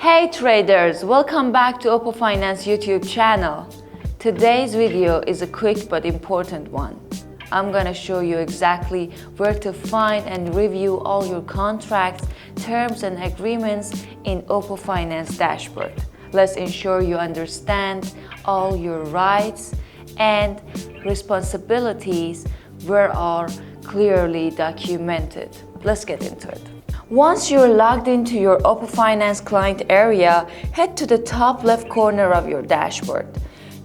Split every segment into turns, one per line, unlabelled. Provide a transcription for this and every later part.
Hey traders, welcome back to Opofinance YouTube channel. Today's video is a quick but important one. I'm gonna show you exactly where to find and review all your contracts, terms and agreements in Opofinance dashboard. Let's ensure you understand all your rights and responsibilities where are clearly documented. Let's get into it. Once you're logged into your Opofinance client area, head to the top left corner of your dashboard.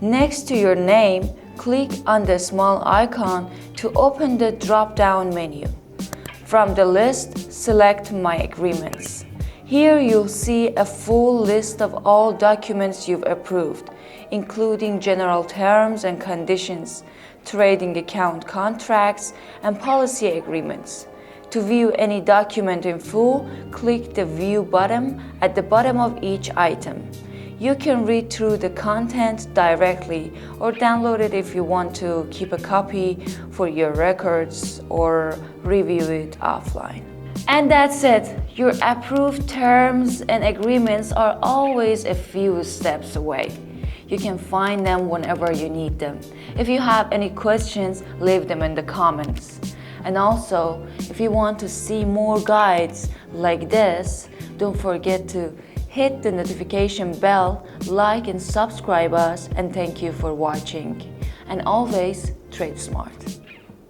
Next to your name, click on the small icon to open the drop-down menu. From the list, select My Agreements. Here you'll see a full list of all documents you've approved, including general terms and conditions, trading account contracts, and policy agreements. To view any document in full, click the View button at the bottom of each item. You can read through the content directly or download it if you want to keep a copy for your records or review it offline. And that's it. Your approved terms and agreements are always a few steps away. You can find them whenever you need them. If you have any questions, leave them in the comments. And also, if you want to see more guides like this, don't forget to hit the notification bell, like and subscribe us, and thank you for watching. And always trade smart.